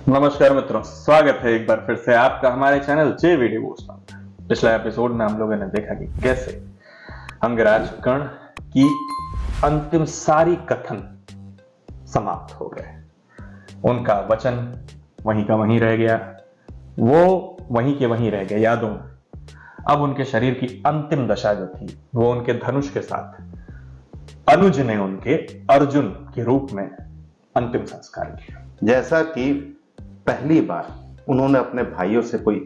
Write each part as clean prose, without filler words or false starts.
नमस्कार मित्रों, स्वागत है एक बार फिर से आपका हमारे चैनल जे वीडियो पोस्ट में। पिछले एपिसोड में हम लोगों ने देखा कि कैसे अंगराज कर्ण की अंतिम सारी कथन समाप्त हो गए। उनका वचन वहीं का वहीं रह गया, वो वहीं के वहीं रह गए यादों में। अब उनके शरीर की अंतिम दशा जो थी वो उनके धनुष के साथ अनुज ने उनके अर्जुन के रूप में अंतिम संस्कार किया। जैसा कि पहली बार उन्होंने अपने भाइयों से कोई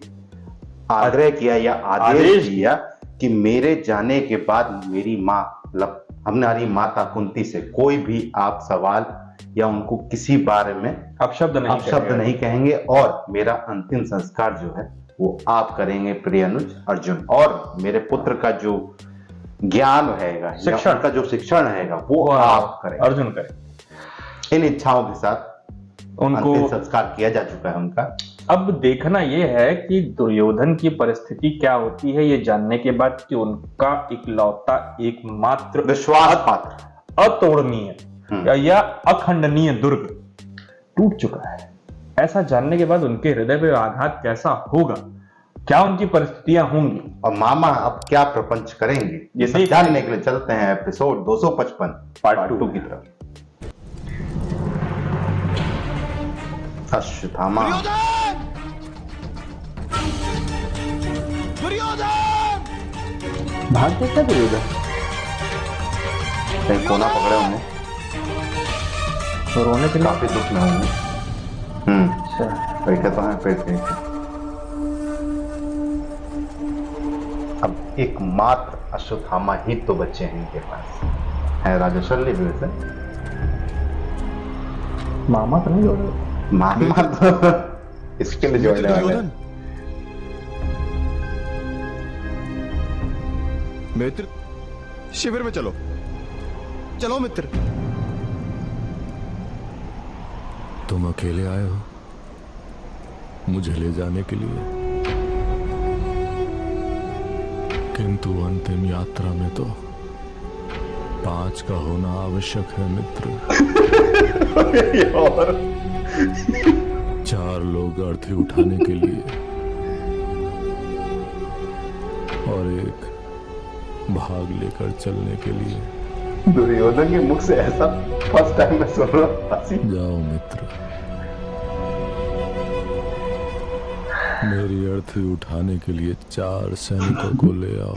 आग्रह किया या आदेश दिया कि मेरे जाने के बाद मेरी माँ मतलब हमारी माता कुंती से कोई भी आप सवाल या उनको किसी बारे में अपशब्द नहीं कहेंगे और मेरा अंतिम संस्कार जो है वो आप करेंगे प्रिय अनुज अर्जुन, और मेरे पुत्र का जो ज्ञान रहेगा, शिक्षण का जो शिक्षण रहेगा वो आप करें, अर्जुन करें। इन इच्छाओं के साथ उनको संस्कार किया जा चुका है उनका। अब देखना यह है कि दुर्योधन की परिस्थिति क्या होती है ये जानने के बाद कि उनका इकलौता एकमात्र विश्वास पात्र अतोड़नीय या अखंडनीय दुर्ग टूट चुका है। ऐसा जानने के बाद उनके हृदय पे आघात कैसा होगा, क्या उनकी परिस्थितियां होंगी और मामा अब क्या प्रपंच करेंगे, ये सब जानने के लिए चलते हैं एपिसोड 255 पार्ट 2 की तरफ। अश्वत्थामा भाग कैसा दुर्योधन कहीं कोना पकड़े होंगे तो रोने के लिए काफी दुख में होंगे। बैठे तो हैं पेट पे। अब एकमात्र अश्वत्थामा ही तो बच्चे हैं इनके पास, है राजा शल्य भी वैसे। मामा तो नहीं जोड़े, मामा तो इसके लिए जोड़ने वाले। मित्र शिविर में चलो चलो मित्र। तुम अकेले आए हो मुझे ले जाने के लिए, किंतु अंतिम यात्रा में तो 5 का होना आवश्यक है मित्र। 4 लोग अर्थी उठाने के लिए और 1 भाग लेकर चलने के लिए। दुर्योधन के मुख से ऐसा फर्स्ट टाइम मैं सुन रहा हूं। जाओ मित्र, मेरी अर्थी उठाने के लिए 4 सैनिकों को ले आओ।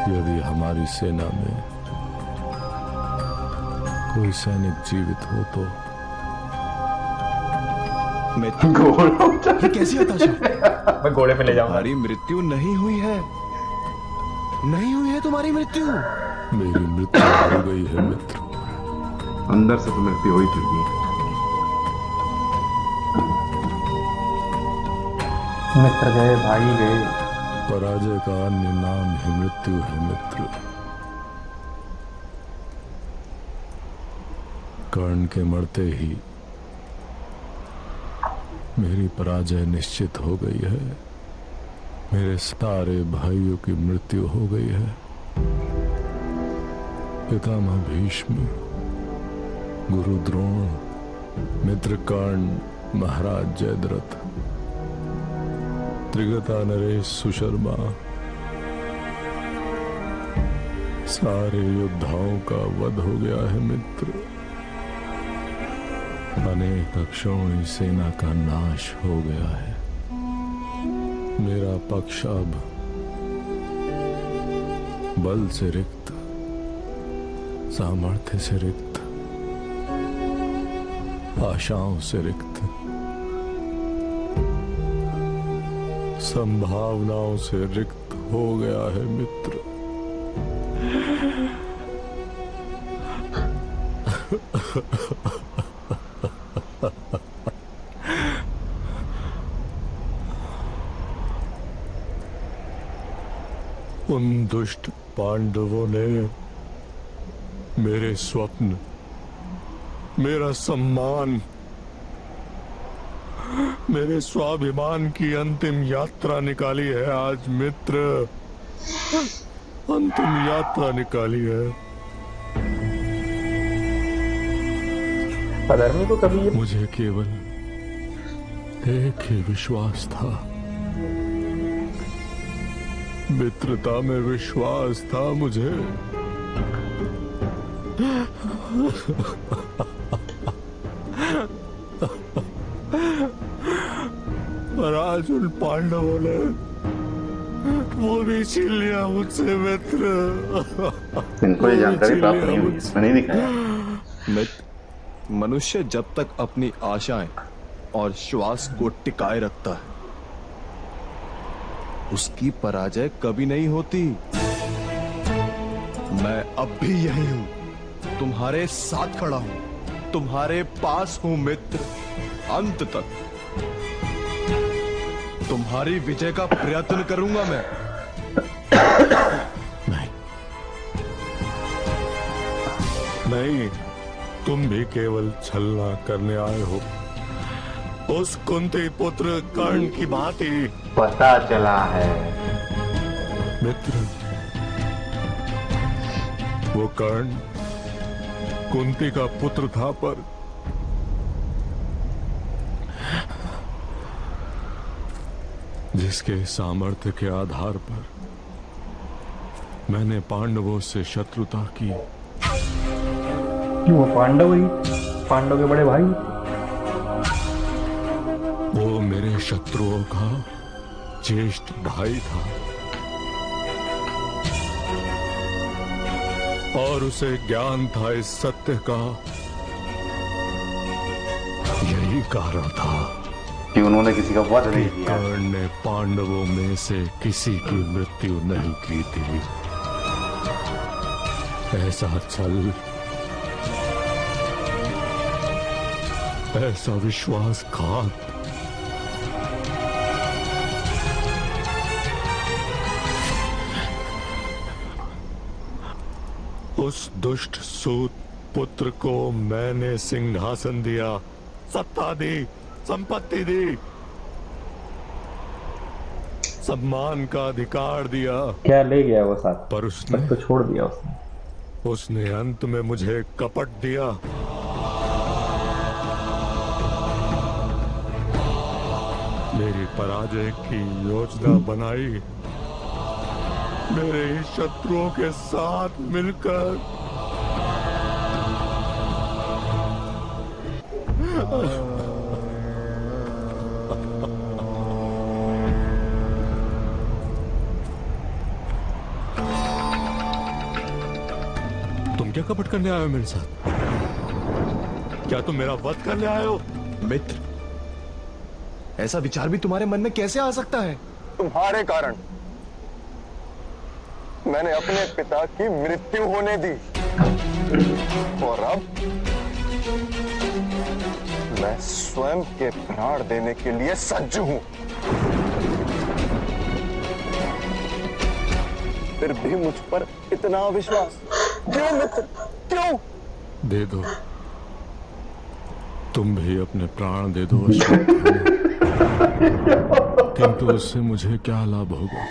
यदि हमारी सेना में कोई सैनिक जीवित हो तो ये कैसी हताशा? मैं घोड़े पे ले जाऊंगा। तुम्हारी मृत्यु नहीं हुई है, नहीं हुई है तुम्हारी मृत्यु। मेरी मृत्यु हो गई है मित्र। अंदर से तो मृत्यु हो ही चुकी है। मित्र गए, भाई गए। पराजय का अन्य नाम ही मृत्यु है मित्र। कर्ण के मरते ही मेरी पराजय निश्चित हो गई है। मेरे सारे भाइयों की मृत्यु हो गई है। पितामह भीष्म, गुरु द्रोण, मित्र कर्ण, महाराज जयद्रथ, त्रिगता नरेश सुशर्मा, सारे योद्धाओं का वध हो गया है मित्र। अनेक अक्षौणी सेना का नाश हो गया है। मेरा पक्ष अब बल से रिक्त, सामर्थ्य से रिक्त, आशाओं से रिक्त, संभावनाओं से रिक्त हो गया है मित्र। उन दुष्ट पांडवों ने मेरे स्वप्न, मेरा सम्मान, मेरे स्वाभिमान की अंतिम यात्रा निकाली है आज मित्र। अंतिम यात्रा निकाली है। अधर्मी को कभी ये मुझे केवल एक ही विश्वास था, मित्रता में विश्वास था मुझे। पर आज उन पांडवों ने वो भी छीन लिया मुझसे मित्र। इनको ये जानकारी प्राप्त नहीं हुई, मैंने नहीं दिखाया। मनुष्य जब तक अपनी आशाएं और श्वास को टिकाए रखता है, उसकी पराजय कभी नहीं होती। मैं अब भी यही हूं, तुम्हारे साथ खड़ा हूं, तुम्हारे पास हूं मित्र, अंत तक तुम्हारी विजय का प्रयत्न करूंगा मैं। नहीं नहीं, तुम भी केवल छलना करने आए हो। उस कुंती पुत्र कर्ण की भांति। पता चला है मित्र, वो कर्ण कुंती का पुत्र था, पर जिसके सामर्थ्य के आधार पर मैंने पांडवों से शत्रुता की। वो पांडव ही, पांडव के बड़े भाई। वो मेरे शत्रुओं का ज्येष्ठ भाई था और उसे ज्ञान था इस सत्य का। यही कारण था कि उन्होंने किसी का वध नहीं किया। कर्ण ने पांडवों में से किसी की मृत्यु नहीं की थी। ऐसा छल, ऐसा विश्वासघात उस दुष्ट सूत पुत्र को मैंने सिंहासन दिया, सत्ता दी, संपत्ति दी, सम्मान का अधिकार दिया, क्या ले गया वो साथ? पर उसने सब तो छोड़ दिया उसने। अंत में मुझे कपट दिया। मेरी पराजय की योजना बनाई, मेरे ही शत्रुओं के साथ मिलकर। तुम क्या कपट करने आए हो मेरे साथ? क्या तुम मेरा वध करने आए हो? मित्र, ऐसा विचार भी तुम्हारे मन में कैसे आ सकता है? तुम्हारे कारण मैंने अपने पिता की मृत्यु होने दी और अब मैं स्वयं के प्राण देने के लिए सज्ज हूं। फिर भी मुझ पर इतना अविश्वास क्यों मित्र, क्यों? दे दो, तुम भी अपने प्राण दे दो अश्वत्थामा। किंतु उससे मुझे क्या लाभ होगा?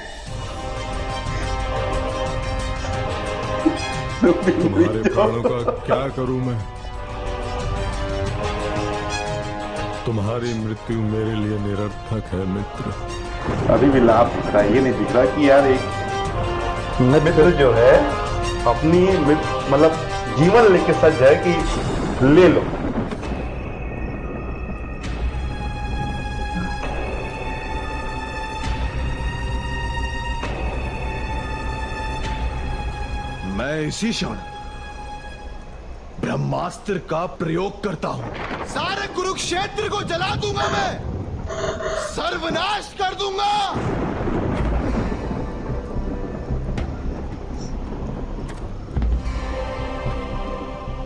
तुम्हारे प्राणों का क्या करूं मैं? तुम्हारी मृत्यु मेरे लिए निरर्थक है मित्र। अभी भी लाभ दिख रहा है, ये नहीं दिख रहा कि यार एक मित्र जो है अपनी मतलब जीवन लेके सज्ज है कि ले लो। मैं इसी क्षण ब्रह्मास्त्र का प्रयोग करता हूं। सारे कुरुक्षेत्र को जला दूंगा, मैं सर्वनाश कर दूंगा।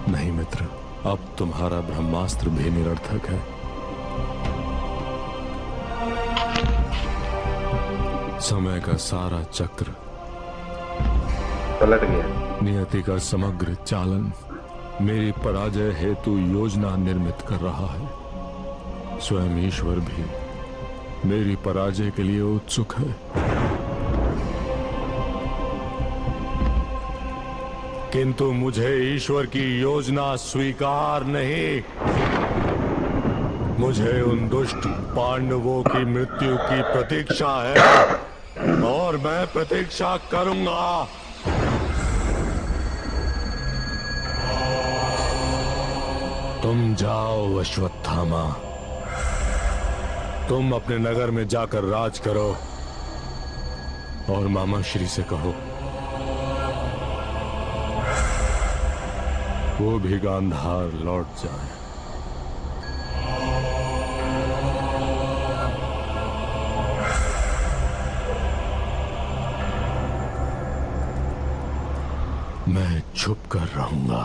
नहीं मित्र, अब तुम्हारा ब्रह्मास्त्र भी निरर्थक है। समय का सारा चक्र, पलट गया। नियति का समग्र चालन मेरी पराजय हेतु योजना निर्मित कर रहा है। स्वयं ईश्वर भी मेरी पराजय के लिए उत्सुक है। किंतु मुझे ईश्वर की योजना स्वीकार नहीं। मुझे उन दुष्ट पांडवों की मृत्यु की प्रतीक्षा है और मैं प्रतीक्षा करूंगा। तुम जाओ अश्वत्थामा, तुम अपने नगर में जाकर राज करो और मामा श्री से कहो वो भी गांधार लौट जाए। मैं छुप कर रहूंगा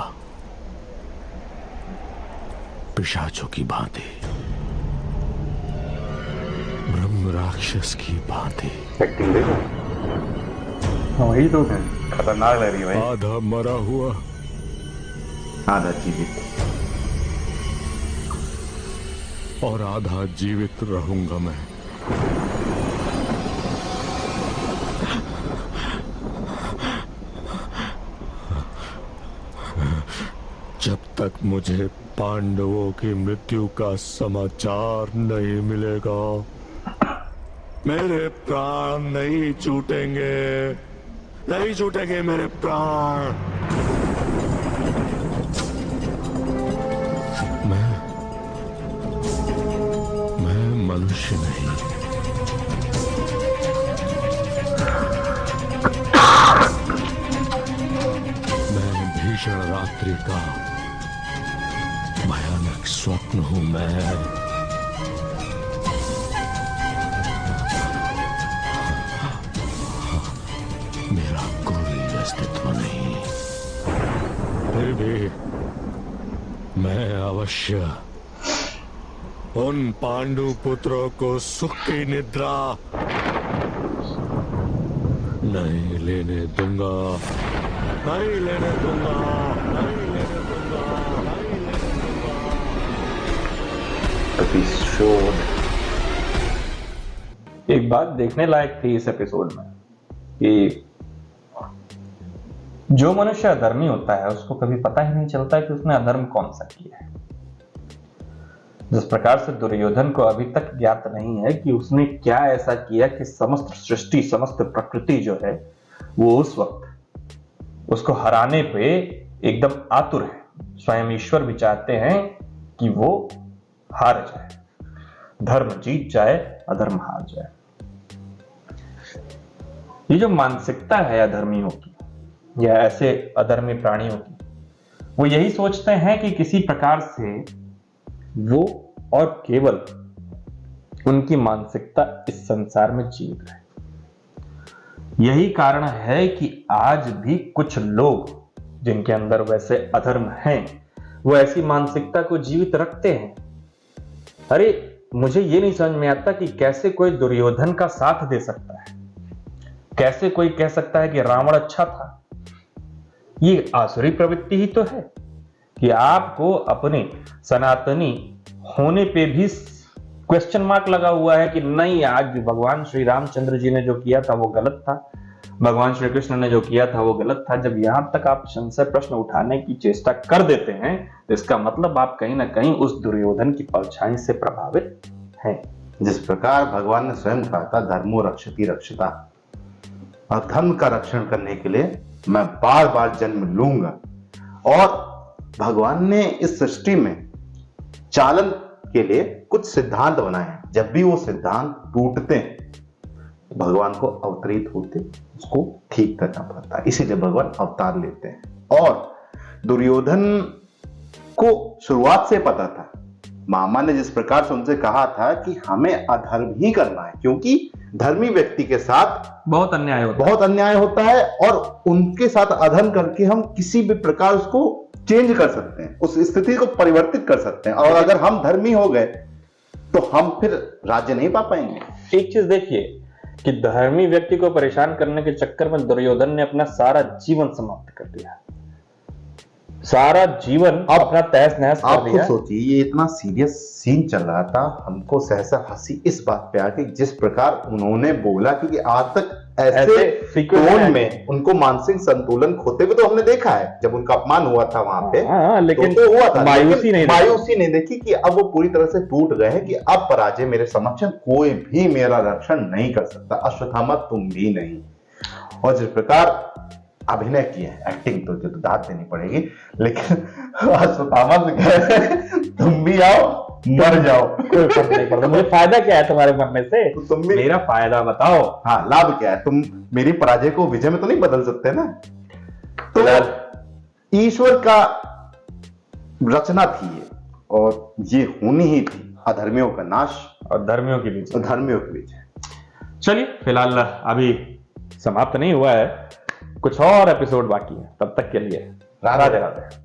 पिशाचों की भांति, ब्रह्म राक्षस की भांति। एक्टिंग देखो, वही तो है। खतरनाक लग रही है भाई। आधा मरा हुआ, आधा जीवित। और आधा जीवित रहूंगा मैं। जब तक मुझे पांडवों की मृत्यु का समाचार नहीं मिलेगा, मेरे प्राण नहीं छूटेंगे, नहीं छूटेंगे मेरे प्राण। मैं मनुष्य नहीं, मैं भीषण रात्रि का भयानक स्वप्न हूं। मैं मेरा कोई अस्तित्व नहीं, फिर भी मैं अवश्य उन पांडु पुत्रों को सुख की निद्रा नहीं लेने दूंगा, नहीं लेने दूंगा, नहीं लेने दूंगा, नहीं लेने दूंगा। एपिसोड एक बात देखने लायक थी इस एपिसोड में कि जो मनुष्य अधर्मी होता है उसको कभी पता ही नहीं चलता कि उसने अधर्म कौन सा किया है। जिस प्रकार से दुर्योधन को अभी तक ज्ञात नहीं है कि उसने क्या ऐसा किया कि समस्त सृष्टि, समस्त प्रकृति जो है वो उस वक्त उसको हराने पे एकदम आतुर है। स्वयं ईश्वर भी चाहते हैं कि वो हार जाए, धर्म जीत जाए, अधर्म हार जाए। ये जो मानसिकता है अधर्मियों की या ऐसे अधर्मी प्राणियों की, वो यही सोचते हैं कि किसी प्रकार से वो और केवल उनकी मानसिकता इस संसार में जीवित रहे। यही कारण है कि आज भी कुछ लोग जिनके अंदर वैसे अधर्म हैं वो ऐसी मानसिकता को जीवित रखते हैं। अरे मुझे ये नहीं समझ में आता कि कैसे कोई दुर्योधन का साथ दे सकता है, कैसे कोई कह सकता है कि रावण अच्छा था। ये आसुरी प्रवृत्ति ही तो है कि आपको अपने सनातनी होने पे भी क्वेश्चन मार्क लगा हुआ है कि नहीं, आज भी भगवान श्री रामचंद्र जी ने जो किया था वो गलत था, भगवान श्री कृष्ण ने जो किया था वो गलत था। जब यहां तक आप संशय प्रश्न उठाने की चेष्टा कर देते हैं तो इसका मतलब आप कहीं ना कहीं उस दुर्योधन की परछाई से प्रभावित हैं। जिस प्रकार भगवान ने स्वयं कहा था धर्मो रक्षति रक्षता, और धर्म का रक्षण करने के लिए मैं बार बार जन्म लूंगा। और भगवान ने इस सृष्टि में चालन के लिए कुछ सिद्धांत बनाए हैं। जब भी वो सिद्धांत टूटते हैं भगवान को अवतरित होते उसको ठीक करना पड़ता है, इसीलिए भगवान अवतार लेते हैं। और दुर्योधन को शुरुआत से पता था, मामा ने जिस प्रकार से उनसे कहा था कि हमें अधर्म ही करना है, क्योंकि धर्मी व्यक्ति के साथ बहुत अन्याय होता है और उनके साथ अधर्म करके हम किसी भी प्रकार उसको चेंज कर सकते हैं, उस स्थिति को परिवर्तित कर सकते हैं। और अगर हम धर्मी हो गए तो हम फिर राज्य नहीं पा पाएंगे। एक चीज देखिए कि धर्मी व्यक्ति को परेशान करने के चक्कर में दुर्योधन ने अपना सारा जीवन समाप्त कर दिया, सारा जीवन अपना तहस नहस कर आप दिया। खुद सोचिए, ये इतना सीरियस सीन चल रहा था, हमको सहसा हंसी इस बात पे आ गई जिस प्रकार उन्होंने बोला, क्योंकि आज तक ऐसे sequence टोन में में उनको मानसिक संतुलन खोते हुए तो हमने देखा है जब उनका अपमान हुआ था वहां पे। हाँ, लेकिन तो हुआ था, मायूसी लेकिन नहीं देखी। मायूसी नहीं देखी कि अब वो पूरी तरह से टूट गए हैं कि अब पराजय मेरे समक्ष है, कोई भी मेरा रक्षण नहीं कर सकता, अश्वत्थामा तुम भी नहीं। और जिस प्रकार अभिनय किए, एक्टिंग तो जो दाद देनी पड़ेगी, लेकिन अश्वत्थामा से कह रहे हैं, तुम भी आओ मर जाओ, कोई फर्क नहीं पड़ता, मुझे फायदा क्या है तुम्हारे मरने से, तो तुम भी, मेरा फायदा बताओ। हाँ लाभ क्या है, तुम मेरी पराजय को विजय में तो नहीं बदल सकते ना। तो ईश्वर का रचना थी ये, और ये होनी ही थी, अधर्मियों का नाश और धर्मियों के बीच। धर्मियों के बीच। चलिए फिलहाल अभी समाप्त नहीं हुआ है, कुछ और एपिसोड बाकी है, तब तक के लिए राधे राधे।